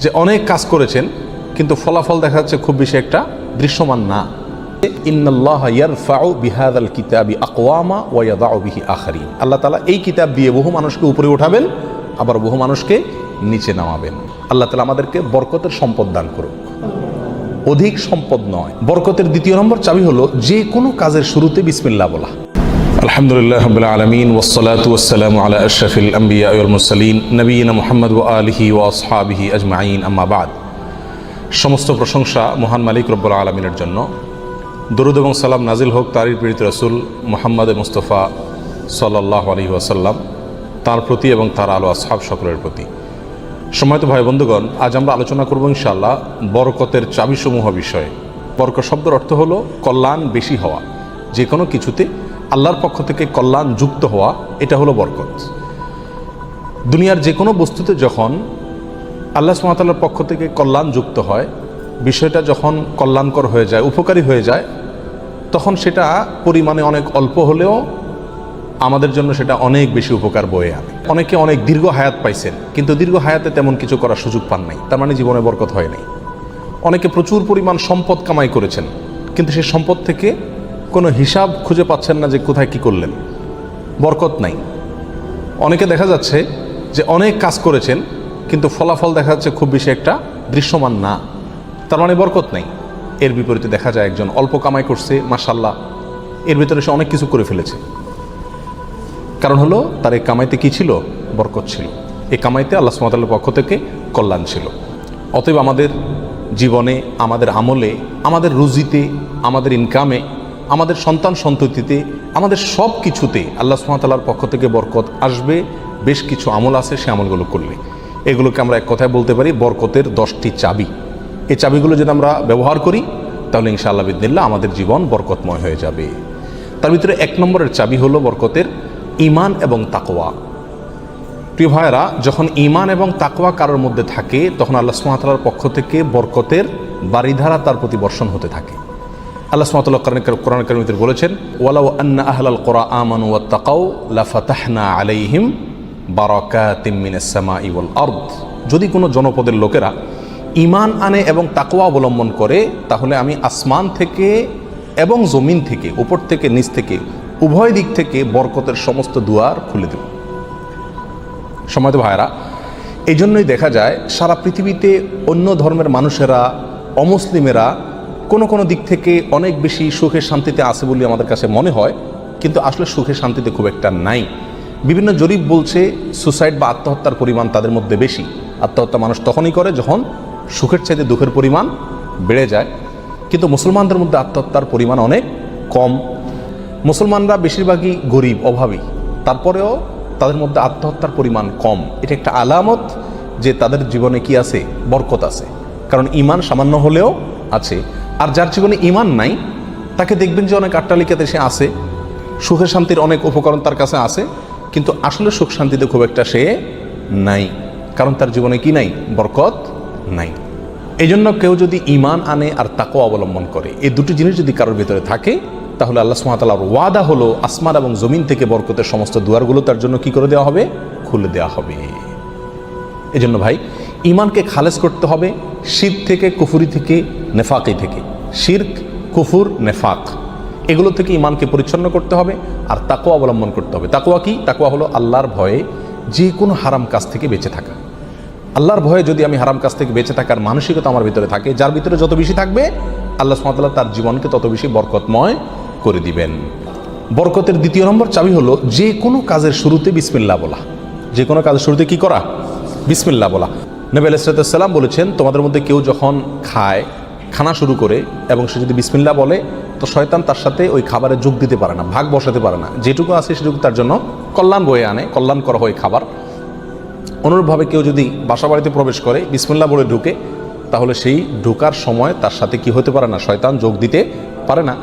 যে অনেক কাজ করেছেন কিন্তু ফলাফল দেখা যাচ্ছে খুব বেশি একটা দৃশ্যমান না। ইন্নাল্লাহা ইয়ারফাউ বিহাযাল কিতাবি আকওয়ামা ওয়া ইয়াদাউ বিহি আখারিন। আল্লাহ তাআলা এই কিতাব দিয়ে বহু মানুষকে উপরে উঠাবেন, আবার বহু মানুষকে নিচে নামাবেন। আল্লাহ তাআলা আমাদেরকে বরকতের সম্পদ দান করুক, অধিক সম্পদ নয়। বরকতের দ্বিতীয় নম্বর চাবি হলো যে কোনো কাজের শুরুতে বিসমিল্লাহ বলা। আলহামদুলিল্লাহ রাব্বিল আলামিন ওয়াসসালাতু ওয়াসসালামু আলা আশরাফিল আমবিয়া ওয়াল মুরসালিন নবিয়িনা মুহাম্মদ ওয়া আলিহি ওয়া আসহাবিহি আজমাইন, আম্মা বাদ। সমস্ত প্রশংসা মহান মালিক রব্বুল আলামিনের জন্য। দরুদ এবং সালাম নাজিল হোক তারই প্রেরিত রাসূল মুহাম্মদ মুস্তাফা সাল্লাল্লাহু আলাইহি ওয়াসাল্লাম, তার প্রতি এবং তার আলো আসহাব সকলের প্রতি। সম্মানিত ভাই বন্ধুগণ, আজ আমরা আলোচনা করব ইনশাআল্লাহ বরকতের চাবিসমূহ বিষয়ে। বরকত শব্দের অর্থ হলো কল্যাণ বেশি হওয়া, যে কোনো কিছুতে আল্লাহর পক্ষ থেকে কল্যাণ যুক্ত হওয়া, এটা হলো বরকত। দুনিয়ার যে কোনো বস্তুতে যখন আল্লাহ সুবহানাহু ওয়া তাআলার পক্ষ থেকে কল্যাণ যুক্ত হয়, বিষয়টা যখন কল্যাণকর হয়ে যায়, উপকারী হয়ে যায়, তখন সেটা পরিমাণে অনেক অল্প হলেও আমাদের জন্য সেটা অনেক বেশি উপকার বয়ে আনে। অনেকে অনেক দীর্ঘ হায়াত পাইছেন কিন্তু দীর্ঘ হায়াতে তেমন কিছু করার সুযোগ পান নাই, তার মানে জীবনে বরকত হয় নাই। অনেকে প্রচুর পরিমাণ সম্পদ কামাই করেছেন কিন্তু সেই সম্পদ থেকে কোনো হিসাব খুঁজে পাচ্ছেন না যে কোথায় কি করলেন, বরকত নাই। অনেকে দেখা যাচ্ছে যে অনেক কাজ করেছেন কিন্তু ফলাফল দেখা যাচ্ছে খুব বেশি একটা দৃশ্যমান না, তার মানে বরকত নাই। এর বিপরীতে দেখা যায় একজন অল্প কামাই করছে, মাশাআল্লাহ, এর ভিতরে সে অনেক কিছু করে ফেলেছে। কারণ হলো তার এই কামাইতে কি ছিল? বরকত ছিল। এই কামাইতে আল্লাহ সুবহানাহু ওয়া তাআলার পক্ষ থেকে কল্যাণ ছিল। অতএব আমাদের জীবনে, আমাদের আমলে, আমাদের রুজিতে, আমাদের ইনকামে, আমাদের সন্তান সন্ততিতে, আমাদের সব কিছুতে আল্লাহ সুবহানাহু ওয়া তাআলার পক্ষ থেকে বরকত আসবে। বেশ কিছু আমল আছে, সে আমলগুলো করলে এগুলোকে আমরা এক কথায় বলতে পারি বরকতের 10টি চাবি। এই চাবিগুলো যদি আমরা ব্যবহার করি তাহলে ইনশাআল্লাহ বিদিনিল্লাহ আমাদের জীবন বরকতময় হয়ে যাবে। তার ভিতরে 1 নম্বরের চাবি হলো বরকতের ঈমান এবং তাকওয়া। প্রিয় ভাইয়েরা, যখন ঈমান এবং তাকওয়া কারোর মধ্যে থাকে তখন আল্লাহ সুবহানাহু ওয়া তাআলার পক্ষ থেকে বরকতের বারিধারা তার প্রতি বর্ষণ হতে থাকে। আল্লাহ সুবহানাহু ওয়া তাআলা কোরআন কারীমে বলেছেন, ওয়ালাউ আন্না আহলাল কুরা আমানু ওয়াত্তাকাউ লাফাতাহনা আলাইহিম বারাকাতিম মিনাস সামাই ওয়াল আরদ। যদি কোনো জনপদের লোকেরা ঈমান আনে এবং তাকওয়া অবলম্বন করে তাহলে আমি আসমান থেকে এবং জমিন থেকে, উপর থেকে নিচ থেকে, উভয় দিক থেকে বরকতের সমস্ত দুয়ার খুলে দেব। সম্মানিত ভাইরা, এই জন্যই দেখা যায় সারা পৃথিবীতে অন্য ধর্মের মানুষেরা, অমুসলিমেরা কোনো দিক থেকে অনেক বেশি সুখে শান্তিতে আছে বলে আমাদের কাছে মনে হয়, কিন্তু আসলে সুখে শান্তিতে খুব একটা নাই। বিভিন্ন জরিপ বলছে সুসাইড বা আত্মহত্যার পরিমাণ তাদের মধ্যে বেশি। আত্মহত্যা মানুষ তখনই করে যখন সুখের চাইতে দুঃখের পরিমাণ বেড়ে যায়। কিন্তু মুসলমানদের মধ্যে আত্মহত্যার পরিমাণ অনেক কম। মুসলমানরা বেশিরভাগই গরিব, অভাবী, তারপরেও তাদের মধ্যে আত্মহত্যার পরিমাণ কম। এটা একটা আলামত যে তাদের জীবনে কি আছে? বরকত আছে। কারণ ঈমান সামান্য হলেও আছে। আর যার জীবনে ঈমান নাই তাকে দেখবেন যে অনেক আট্টালিকাতে সে আছে, সুখের শান্তির অনেক উপকরণ তার কাছে আছে, কিন্তু আসলে সুখ শান্তিতে খুব একটা সে নাই, কারণ তার জীবনে কি নাই? বরকত নাই। এই জন্য কেউ যদি ঈমান আনে আর তাকওয়া অবলম্বন করে, এই দুটি জিনিস যদি কারোর ভিতরে থাকে তাহলে আল্লাহ সুবহানাহু ওয়া তাআলার ওয়াদা হলো আসমান এবং জমিন থেকে বরকতের সমস্ত দুয়ারগুলো তার জন্য কি করে দেওয়া হবে? খুলে দেওয়া হবে। এই জন্য ভাই, ঈমানকে খালেস করতে হবে শিরক থেকে, কুফরি থেকে, নেফাকি থেকে। শিরক, কুফর, নেফাক এগুলো থেকে ঈমানকে পরিচ্ছন্ন করতে হবে আর তাকওয়া অবলম্বন করতে হবে। তাকওয়া কি? তাকওয়া হলো আল্লাহর ভয়ে যে কোনো হারাম কাজ থেকে বেঁচে থাকা। আল্লাহর ভয়ে যদি আমি হারাম কাজ থেকে বেঁচে থাকার মানসিকতা আমার ভিতরে থাকে, যার ভিতরে যত বেশি থাকবে আল্লাহ সুবহানাহু ওয়া তাআলা তার জীবনকে তত বেশি বরকতময় করে দিবেন। বরকতের দ্বিতীয় নম্বর চাবি হলো যে কোনো কাজের শুরুতে বিসমিল্লাহ বলা। যে কোনো কাজের শুরুতে কি করা? বিসমিল্লাহ বলা। নবী আলাইহিস সালাম বলেছেন, তোমাদের মধ্যে কেউ যখন খানা শুরু করে এবং সে যদি বিসমিল্লাহ বলে তো শয়তান তার সাথে ওই খাবারে যোগ দিতে পারে না, ভাগ বসাতে পারে না। যেটুকু আছে সেটুকু তার জন্য কল্যাণ বয়ে আনে, কল্যাণ করা হয় খাবার। অনুরূপভাবে কেউ যদি বাসা বাড়িতে প্রবেশ করে বিসমিল্লাহ বলে ঢুকে তাহলে সেই ঢোকার সময় তার সাথে কি হতে পারে না? শয়তান যোগ দিতে পারে না।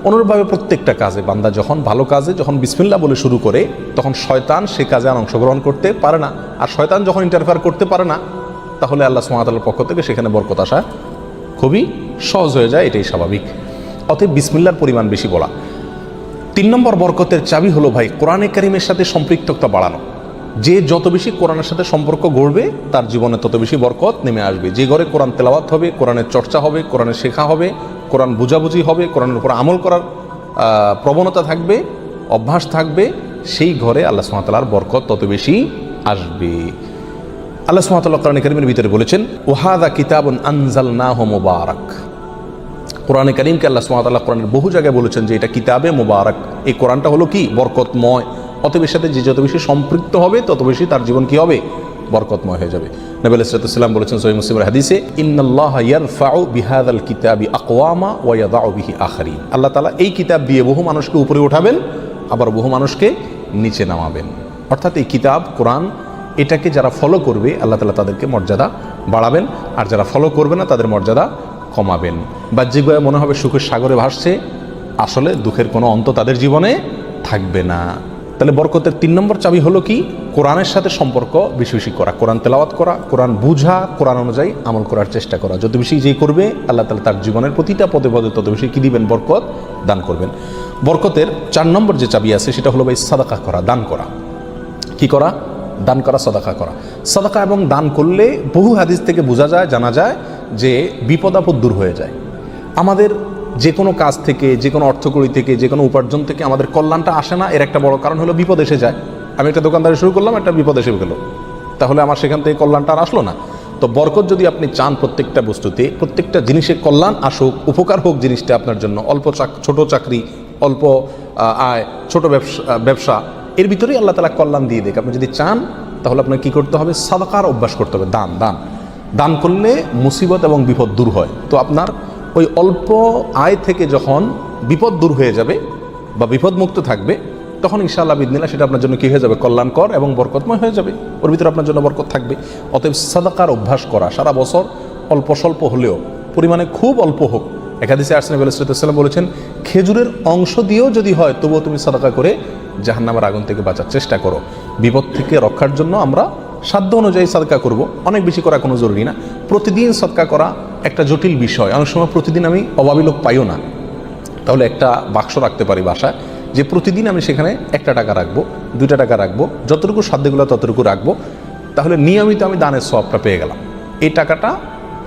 অনুরূপভাবে প্রত্যেকটা কাজে বান্দা যখন ভালো কাজে যখন বিসমিল্লাহ বলে শুরু করে তখন শয়তান সে কাজে আর অংশগ্রহণ করতে পারে না। আর শয়তান যখন ইন্টারফেয়ার করতে পারে না তাহলে আল্লাহ সুবহানাহু ওয়া তাআলার পক্ষ থেকে সেখানে বরকত আসা খুবই সহজ হয়ে যায়, এটাই স্বাভাবিক। অতএব বিসমিল্লাহর পরিমাণ বেশি বলা। 3 নম্বর বরকতের চাবি হলো ভাই কোরআনে কারীমের সাথে সম্পৃক্ততা বাড়ানো। যে যত বেশি কোরআনের সাথে সম্পর্ক গড়বে তার জীবনে তত বেশি বরকত নেমে আসবে। যে ঘরে কোরআন তেলাওয়াত হবে, কোরআনের চর্চা হবে, কোরআনের শেখা হবে, কোরআন বুঝাবুঝি হবে, কোরআনের উপর আমল করার প্রবণতা থাকবে, অভ্যাস থাকবে, সেই ঘরে আল্লাহ সুবহানাহু ওয়া তাআলার বরকত তত বেশি আসবে। আল্লাহ সুবহানাহু ওয়া তাআলা কোরআন কারীমের ভিতরে বলেছেন, ওয়াহাদা কিতাবুন আনজালনাহু মুবারাক। কোরআনে কারীমকে আল্লাহ সুবহানাহু ওয়া তাআলা কোরআনের বহু জায়গায় বলেছেন যে এটা কিতাবে মুবারাক। এই কোরআনটা হলো কি? বরকতময়। অতএব এর সাথে যে যত বেশি সম্পৃক্ত হবে তত বেশি তার জীবন কি হবে? বরকতময় হয়ে যাবে। নবী আলাইহিস সালাতু ওয়াস সালাম বলেছেন সহিহ মুসলিমের হাদিসে, ইন্নাল্লাহা ইয়ারফাউ বিহাযাল কিতাবি আকওয়ামা ওয়া ইয়াদাউ বিহি আখারিন। আল্লাহ তাআলা এই কিতাব দিয়ে বহু মানুষকে উপরে উঠাবেন, আবার বহু মানুষকে নিচে নামাবেন। অর্থাৎ এই কিতাব কোরআন এটাকে যারা ফলো করবে আল্লাহ তাআলা তাদেরকে মর্যাদা বাড়াবেন, আর যারা ফলো করবে না তাদের মর্যাদা কমাবেন। বাহ্যিকভাবে মনে হবে সুখের সাগরে ভাসছে, আসলে দুঃখের কোনো অন্ত তাদের জীবনে থাকবে না। তাহলে বরকতের 3 নম্বর চাবি হলো কি? কোরআনের সাথে সম্পর্ক বেশি বেশি করা, কোরআন তেলাওয়াত করা, কোরআন বুঝা, কোরআন অনুযায়ী আমল করার চেষ্টা করা। যত বেশি যেই করবে আল্লাহ তাআলা তার জীবনের প্রতিটা পদে পদে তত বেশি কি দিবেন? বরকত দান করবেন। বরকতের 4 নম্বর যে চাবি আছে সেটা হলো ভাই সাদাকা করা, দান করা। কি করা? দান করা, সাদাকা করা। সাদাকা এবং দান করলে বহু হাদিস থেকে বোঝা যায়, জানা যায় যে বিপদ আপদ দূর হয়ে যায়। আমাদের যে কোনো কাজ থেকে, যে কোনো অর্থকড়ি থেকে, যে কোনো উপার্জন থেকে আমাদের কল্যাণটা আসে না, এর একটা বড় কারণ হলো বিপদ এসে যায়। আমি একটা দোকানদারি শুরু করলাম, একটা বিপদ এসে গেল, তাহলে আমার সেখান থেকে কল্যাণটা আর আসলো না। তো বরকত যদি আপনি চান প্রত্যেকটা বস্তুতে, প্রত্যেকটা জিনিসে কল্যাণ আসুক, উপকার হোক জিনিসটা আপনার জন্য, ছোট চাকরি, অল্প আয়, ছোট ব্যবসা, এর ভিতরেই আল্লাহ তাআলা কল্যাণ দিয়ে দেখ। আপনি যদি চান তাহলে আপনার কি করতে হবে? সাদাকার অভ্যাস করতে হবে। দান করলে মুসিবত এবং বিপদ দূর হয়। তো আপনার ওই অল্প আয় থেকে যখন বিপদ দূর হয়ে যাবে বা বিপদ মুক্ত থাকবে, তখন ইনশাআল্লাহ বিদিনিল্লাহ সেটা আপনার জন্য কী হয়ে যাবে? কল্যাণকর এবং বরকতময় হয়ে যাবে। ওর ভিতরে আপনার জন্য বরকত থাকবে। অতএব সাদাকার অভ্যাস করা, সারা বছর অল্প স্বল্প হলেও, পরিমাণে খুব অল্প হোক। এক হাদিসে আসছে নবী সাল্লাল্লাহু আলাইহি ওয়াসাল্লাম বলেছেন, খেজুরের অংশ দিয়েও যদি হয় তবুও তুমি সাদাকা করে জাহান্নামের আগুন থেকে বাঁচার চেষ্টা করো। বিপদ থেকে রক্ষার জন্য আমরা সাধ্য অনুযায়ী সাদকা করব, অনেক বেশি করা কোনো জরুরি না। প্রতিদিন সাদকা করা একটা জটিল বিষয়। অনেক সময় প্রতিদিন আমি অভাবী লোক পাইও না, তাহলে একটা বাক্স রাখতে পারি বাসায়, যে প্রতিদিন আমি সেখানে 1 টাকা রাখবো, 2 টাকা রাখবো, যতটুকু সাধ্যগুলো ততটুকু রাখবো। তাহলে নিয়মিত আমি দানের সওয়াবটা পেয়ে গেলাম। এই টাকাটা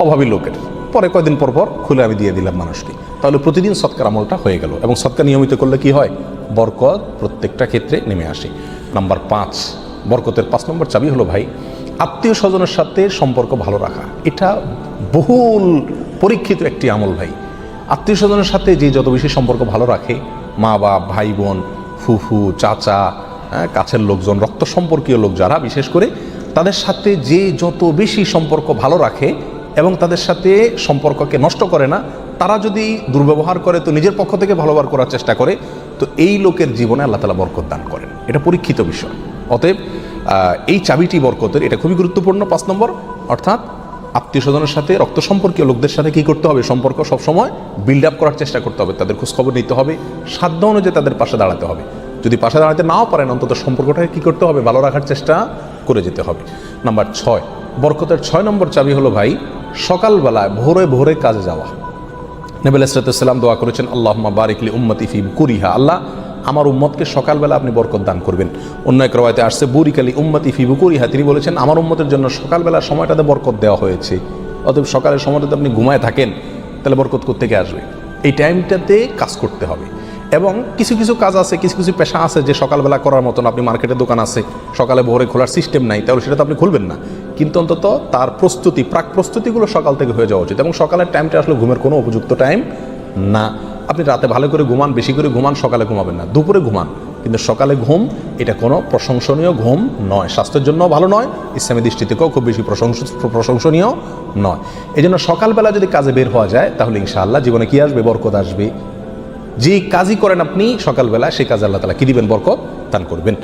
অভাবী লোকের, পরে কয়েকদিন পর পর খুলে আমি দিয়ে দিলাম মানুষকে। তাহলে প্রতিদিন সৎকার আমলটা হয়ে গেল। এবং সৎকার নিয়মিত করলে কি হয়? বরকত প্রত্যেকটা ক্ষেত্রে নেমে আসে। নাম্বার 5, বরকতের 5 নম্বর চাবি হলো ভাই আত্মীয় স্বজনের সাথে সম্পর্ক ভালো রাখা। এটা বহুল পরীক্ষিত একটি আমল ভাই। আত্মীয় স্বজনের সাথে যে যত বেশি সম্পর্ক ভালো রাখে, মা বাপ, ভাই বোন, ফুফু, চাচা, কাছের লোকজন, রক্ত সম্পর্কীয় লোক যারা, বিশেষ করে তাদের সাথে যে যত বেশি সম্পর্ক ভালো রাখে এবং তাদের সাথে সম্পর্ককে নষ্ট করে না, তারা যদি দুর্ব্যবহার করে তো নিজের পক্ষ থেকে ভালো ব্যবহার করার চেষ্টা করে, তো এই লোকের জীবনে আল্লাহ তাআলা বরকত দান করেন। এটা পরীক্ষিত বিষয়। অতএব এই চাবিটি বরকতের, এটা খুবই গুরুত্বপূর্ণ। 5 নম্বর, অর্থাৎ আত্মীয় স্বজনের সাথে, রক্ত সম্পর্কীয় লোকদের সাথে কী করতে হবে? সম্পর্ক সবসময় বিল্ড আপ করার চেষ্টা করতে হবে। তাদের খোঁজখবর নিতে হবে, সাধ্য অনুযায়ী তাদের পাশে দাঁড়াতে হবে। যদি পাশে দাঁড়াতে নাও পারেন, অন্তত সম্পর্কটাকে কী করতে হবে? ভালো রাখার চেষ্টা করে যেতে হবে। নাম্বার 6, বরকতের 6 নম্বর চাবি হলো ভাই সকালবেলায় ভোরে ভোরে কাজে যাওয়া। নবী আলাইহিস সালাতু ওয়াস সালাম দোয়া করেছেন, আল্লাহুম্মা বারিক লি উম্মতি ফি বুকুরিহা। আল্লাহ আমার উম্মতকে সকালবেলা আপনি বরকত দান করবেন। অন্য এক রওয়ায়াতে আসছে বুরিকা লি উম্মতি ফি বুকুরিহা, তিনি বলেছেন আমার উম্মতের জন্য সকালবেলার সময়টাতে বরকত দেওয়া হয়েছে। অতএব সকালের সময়টাতে আপনি ঘুমায় থাকেন, তাহলে বরকত কোত্থেকে আসবে? এই টাইমটাতে কাজ করতে হবে। এবং কিছু কিছু কাজ আছে, কিছু কিছু পেশা আছে যে সকালবেলা করার মতন, আপনি মার্কেটের দোকান আছে, সকালে ভোরে খোলার সিস্টেম নাই, তাহলে সেটা তো আপনি খুলবেন না। কিন্তু অন্তত তার প্রস্তুতি, প্রাক প্রস্তুতিগুলো সকাল থেকে হয়ে যাওয়া উচিত। এবং সকালের টাইমটা আসলে ঘুমের কোনো উপযুক্ত টাইম না। আপনি রাতে ভালো করে ঘুমান, বেশি করে ঘুমান, সকালে ঘুমাবেন না, দুপুরে ঘুমান, কিন্তু সকালে ঘুম এটা কোনো প্রশংসনীয় ঘুম নয়, স্বাস্থ্যের জন্য ভালো নয়, ইসলামী দৃষ্টি থেকেও খুব বেশি প্রশংসনীয় নয়। এই জন্য সকালবেলা যদি কাজে বের হওয়া যায় তাহলে ইনশাআল্লাহ জীবনে কি আসবে? বরকত আসবে। যে কাজই করেন আপনি সকালবেলা, সেই কাজে আল্লাহ তাআলা কি দিবেন? বরকত দান করবেন।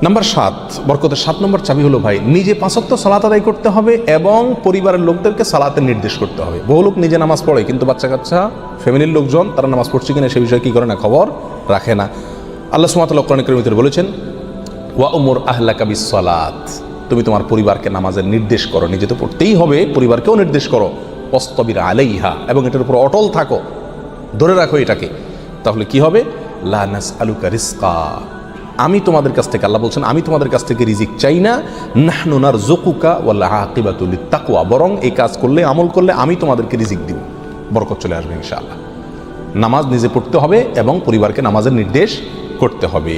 নাম্বার 7, বরকতের 7 নম্বর চাবি হলো ভাই নিজে 5 ওয়াক্ত সালাত আদায় করতে হবে এবং পরিবারের লোকদেরকে সালাতের নির্দেশ করতে হবে। বহু লোক নিজে নামাজ পড়ে, কিন্তু বাচ্চা কাচ্চা, ফ্যামিলির লোকজন তারা নামাজ পড়ছে কিনা সে বিষয়ে কী করে না? খবর রাখে না। আল্লাহ সুবহানাহু ওয়া তাআলা কোরআন কারীমের ভিতরে বলেছেন, ওয়া উমুর আহলাকা বিস-সালাত, তুমি তোমার পরিবারকে নামাজের নির্দেশ করো। নিজে তো পড়তেই হবে, পরিবারকেও নির্দেশ করো। ওয়াসতাবির আলাইহা, এবং এটার উপর অটল থাকো, ধরে রাখো এটাকে। তাহলে কি হবে? লা নাসআলুকা রিজকা, আমি তোমাদের কাছ থেকে, আল্লাহ বলছেন আমি তোমাদের কাছ থেকে রিজিক চাই না, নাহনু নারযুকুকা ওয়াল আকিবাতু লিত্তাকওয়া, বরং এই কাজ করলে, আমল করলে আমি তোমাদেরকে রিজিক দিব, বরকত চলে আসবে ইনশাআল্লাহ। নামাজ নিজে পড়তে হবে এবং পরিবারকে নামাজের নির্দেশ করতে হবে।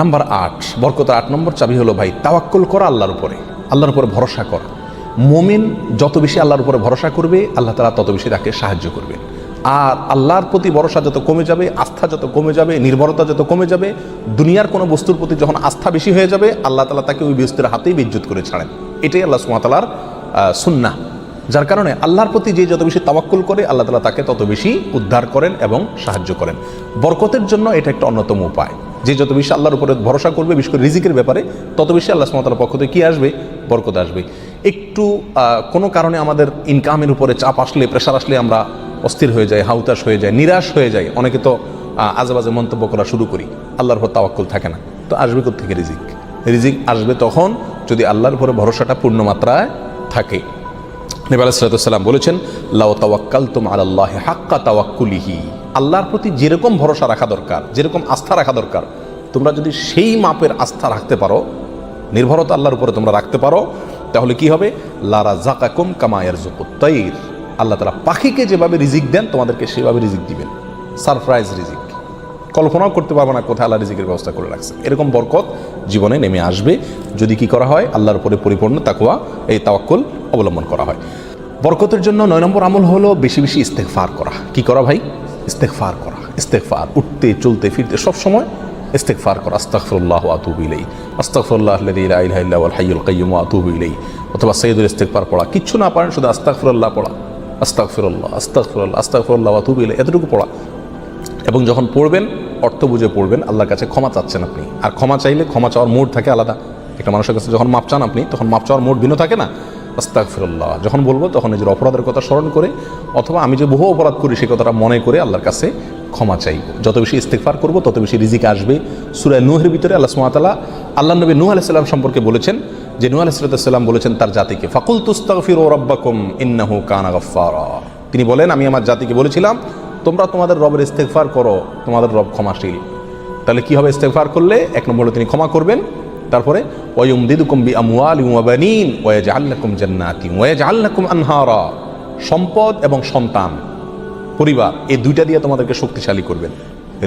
নাম্বার 8, বরকতের 8 নম্বর চাবি হলো ভাই তাওয়াক্কুল করা আল্লাহর উপরে, আল্লাহর উপরে ভরসা করা। মুমিন যত বেশি আল্লাহর উপরে ভরসা করবে, আল্লাহ তাআলা তত বেশি তাকে সাহায্য করবে। আর আল্লাহর প্রতি ভরসা যত কমে যাবে, আস্থা যত কমে যাবে, নির্ভরতা যত কমে যাবে, দুনিয়ার কোনো বস্তুর প্রতি যখন আস্থা বেশি হয়ে যাবে, আল্লাহ তাআলা তাকে ওই বস্তুর হাতেই বেইজ্জত করে ছাড়েন। এটাই আল্লাহ সুবহানাহু ওয়া তাআলার সুন্নাহ। যার কারণে আল্লাহর প্রতি যে যত বেশি তাওয়াক্কুল করে, আল্লাহ তাআলা তাকে তত বেশি উদ্ধার করেন এবং সাহায্য করেন। বরকতের জন্য এটা একটা অন্যতম উপায়। যে যত বেশি আল্লাহর উপরে ভরসা করবে, বিশেষ করে রিজিকের ব্যাপারে, তত বেশি আল্লাহ সুবহানাহু ওয়া তাআলার পক্ষ থেকে কি আসবে? বরকত আসবে। একটু কোনো কারণে আমাদের ইনকামের উপরে চাপ আসলে, প্রেশার আসলে আমরা অস্থির হয়ে যায়, হাউতাশ হয়ে যায়, নিরাশ হয়ে যায়। অনেকে তো আজেবাজে মন্তব্য করা শুরু করি, আল্লাহর উপর তাওয়াক্কুল থাকে না। তো আসবে কোত্থেকে রিজিক? রিজিক আসবে তখন যদি আল্লাহর উপরে ভরসাটা পূর্ণ মাত্রায় থাকে। নবী আলাইহিস সালাতু ওয়াস সালাম বলেছেন, লাউ তাওয়াক্কালতুম আলাল্লাহি হাক্কা তাওয়াক্কুলিহি, আল্লাহর প্রতি যেরকম ভরসা রাখা দরকার, যেরকম আস্থা রাখা দরকার, তোমরা যদি সেই মাপের আস্থা রাখতে পারো, নির্ভরতা আল্লাহর উপরে তোমরা রাখতে পারো, তাহলে কি হবে? লা রাযাকাকুম কামা ইয়ারযুকুত তাইর, আল্লাহ তাআলা পাখিকে যেভাবে রিজিক দেন তোমাদেরকে সেভাবে রিজিক দিবেন। সারপ্রাইজ রিজিক, কল্পনাও করতে পারবে না কোথায় আল্লাহ রিজিকের ব্যবস্থা করে রাখছে। এরকম বরকত জীবনে নেমে আসবে যদি কি করা হয়? আল্লাহর উপরে পরিপূর্ণ তাকওয়া, এই তাওয়াক্কুল অবলম্বন করা হয়। বরকতের জন্য 9 নম্বর আমল হলো বেশি বেশি ইস্তেগফার করা। কি করা ভাই? ইস্তেগফার করা। ইস্তেগফার, উঠতে চলতে ফিরতে সব সময় ইস্তেগফার করা। আস্তাগফিরুল্লাহ ওয়া আতুবু ইলাইহি, আস্তাগফিরুল্লাহাল্লাযী লা ইলাহা ইল্লা হুয়াল হাইয়ুল কাইয়্যুম ওয়া আতুবু ইলাইহি। অথবা সাইয়্যিদুল ইস্তেগফার পড়া। কিচ্ছু না পারেন শুধু আস্তাগফিরুল্লাহ পড়া, আস্তাগফিরুল্লাহ আস্তাগফিরুল্লাহ আস্তাগফিরুল্লাহ ওয়া আতুবু ইলাইহি, এতটুকু পড়া। এবং যখন পড়বেন অর্থ বুঝে পড়বেন। আল্লাহর কাছে ক্ষমা চাচ্ছেন আপনি, আর ক্ষমা চাইলে ক্ষমা চাওয়ার মোড থাকে আলাদা। একটা মানুষের কাছে যখন মাপ চান আপনি, তখন মাপ চাওয়ার মোড ভিন্ন থাকে না? আস্তাগফিরুল্লাহ যখন বলবো তখন নিজের অপরাধের কথা স্মরণ করে, অথবা আমি যে বহু অপরাধ করি সে কথাটা মনে করে আল্লাহর কাছে ক্ষমা চাইব। যত বেশি ইস্তেগফার করব তত বেশি রিজিক আসবে। সূরা নূহের ভিতরে আল্লাহ সুবহানাহু ওয়া তাআলা আল্লাহর নবী নূহ আলাইহিস সালাম সম্পর্কে বলেছেন যে নূহ আলাইহিস সালাম বলেছেন তার জাতিকে, ফাকুলতুস্তাগফিরু রাব্বাকুম ইন্নাহু কানা গাফফারা। তিনি বলেন, আমি আমার জাতিকে বলেছিলাম তোমরা তোমাদের রবের ইস্তেগফার করো, তোমাদের রব ক্ষমাশীল। তাহলে কি হবে? ইস্তেগফার করলে 1 নম্বরে তিনি ক্ষমা করবেন, তারপরে ওয়ায়ুমদিদুকুম বিআমওয়ালিন ওয়া বানিন ওয়া ইয়াজআল লাকুম জান্নাতিন ওয়া ইয়াজআল লাকুম আনহারা। সম্পদ এবং সন্তান, পরিবার, এই দুইটা দিয়ে তোমাদেরকে শক্তিশালী করবেন,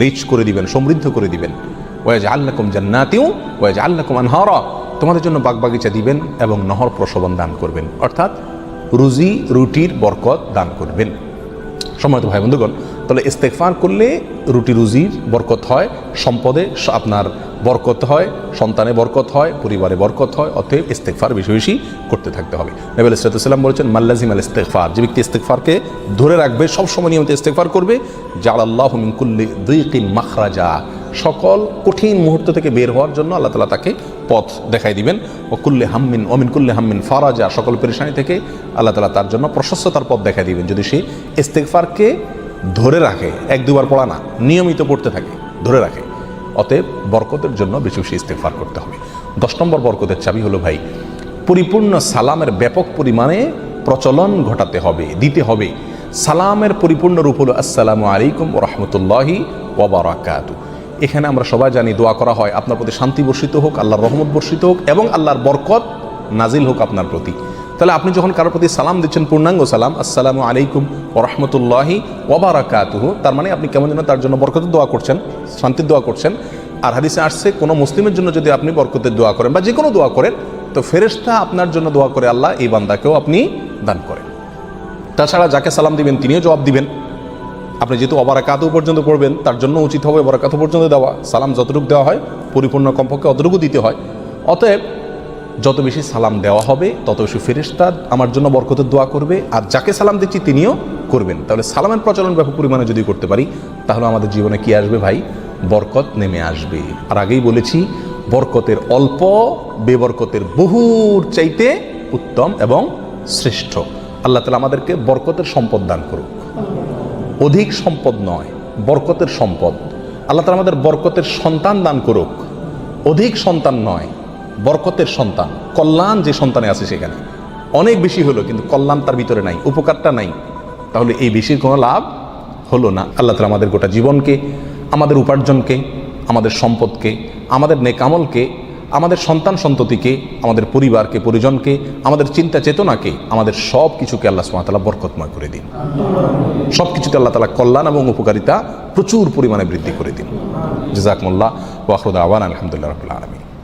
রিচ করে দিবেন, সমৃদ্ধ করে দিবেন। ওয়া ইয়াজআল লাকুম জান্নাতিন ওয়া ইয়াজআল লাকুম আনহারা, তোমাদের জন্য বাগবাগিচা দিবেন এবং নহর প্রসবন দান করবেন, অর্থাৎ রুজি রুটির বরকত দান করবেন। সম্মানিত ভাই বন্ধুগণ, তাহলে ইস্তেগফার করলে রুটি রুজির বরকত হয়, সম্পদে আপনার বরকত হয়, সন্তানে বরকত হয়, পরিবারে বরকত হয়। অতএব ইস্তেগফার বেশি বেশি করতে থাকতে হবে। নবী আলাইহিস সালাম বলেছেন, মাল্লাজিম আল ইস্তেগফার, যে ব্যক্তি ইস্তেগফারকে ধরে রাখবে, সবসময় নিয়মিত ইস্তেগফার করবে, জাআলাল্লাহু মিন কুল্লি যিকিন মাখরাজা, সকল কঠিন মুহূর্ত থেকে বের হওয়ার জন্য আল্লাহ তাআলা তাকে পথ দেখাই দিবেন। ও কুল্লি হাম্মিন ও মিন কুল্লি হাম্মিন ফারাজা, সকল পেরেশানি থেকে আল্লাহ তাআলা তার জন্য প্রশস্ততার পথ দেখাই দিবেন, যদি সে ইস্তেগফারকে ধরে রাখে। 1-2 বার পড়া না, নিয়মিত পড়তে থাকে, ধরে রাখে। অতএব বরকতের জন্য বেশি বেশি ইস্তেগফার করতে হবে। 10 নম্বর বরকতের চাবি হলো ভাই পরিপূর্ণ সালামের ব্যাপক পরিমাণে প্রচলন ঘটাতে হবে, দিতে হবে। সালামের পরিপূর্ণ রূপ হলো আসসালামু আলাইকুম ওয়া রাহমাতুল্লাহি ওয়া বারাকাতুহু। এখানে আমরা সবাই জানি দোয়া করা হয়, আপনার প্রতি শান্তি বর্ষিত হোক, আল্লাহর রহমত বর্ষিত হোক এবং আল্লাহর বরকত নাজিল হোক আপনার প্রতি। তাহলে আপনি যখন কারোর প্রতি সালাম দিচ্ছেন, পূর্ণাঙ্গ সালাম, আসসালামু আলাইকুম ওয়া রাহমাতুল্লাহি ওয়া বারাকাতুহু, তার মানে আপনি কেমন যেন তার জন্য বরকতের দোয়া করছেন, শান্তির দোয়া করছেন। আর হাদিসে আসছে, কোনো মুসলিমের জন্য যদি আপনি বরকতের দোয়া করেন বা যে কোনো দোয়া করেন, তো ফেরেশতা আপনার জন্য দোয়া করে আল্লাহ এই বান্দাকেও আপনি দান করেন। তাছাড়া যাকে সালাম দিবেন তিনিও জবাব দিবেন। আপনি যেহেতু অবারাকাতু পর্যন্ত পড়বেন, তার জন্য উচিত হবে বরাকাতু পর্যন্ত দেওয়া। সালাম যতটুকু দেওয়া হয় পরিপূর্ণ কমপক্ষে অতটুকু দিতে হয়। অতএব যত বেশি সালাম দেওয়া হবে তত বেশি ফেরেশতা আমার জন্য বরকতের দোয়া করবে, আর যাকে সালাম দিচ্ছি তিনিও করবেন। তাহলে সালামের প্রচলন ব্যাপক পরিমাণে যদি করতে পারি, তাহলে আমাদের জীবনে কি আসবে ভাই? বরকত নেমে আসবে। আর আগেই বলেছি, বরকতের অল্প বেবরকতের বহুর চাইতে উত্তম এবং শ্রেষ্ঠ। আল্লাহ তাআলা আমাদেরকে বরকতের সম্পদ দান করুক। অধিক সম্পদ নয়, বরকতের সম্পদ। আল্লাহ তাআলা আমাদের বরকতের সন্তান দান করুক। অধিক সন্তান নয়, বরকতের সন্তান। কল্যাণ যে সন্তানে আছে সেখানে অনেক বেশি হলো, কিন্তু কল্যাণ তার ভিতরে নাই, উপকারটা নাই, তাহলে এই বেশির কোনো লাভ হলো না। আল্লাহ তাআলা আমাদের গোটা জীবনকে, আমাদের উপার্জনকে, আমাদের সম্পদকে আমাদের নেক আমলকে, আমাদের সন্তান সন্ততিকে, আমাদের পরিবারকে, পরিজনকে, আমাদের চিন্তা চেতনাকে, আমাদের সব কিছুকে আল্লাহ সুবহানাহু ওয়া তাআলা বরকতময় করে দিন। সব কিছুতে আল্লাহ তাআলা কল্যাণ এবং উপকারিতা প্রচুর পরিমাণে বৃদ্ধি করে দিন। জাযাকুমুল্লাহ ওয়া আখিরু দাওয়ানা আলহামদুলিল্লাহি রাব্বিল আলামিন।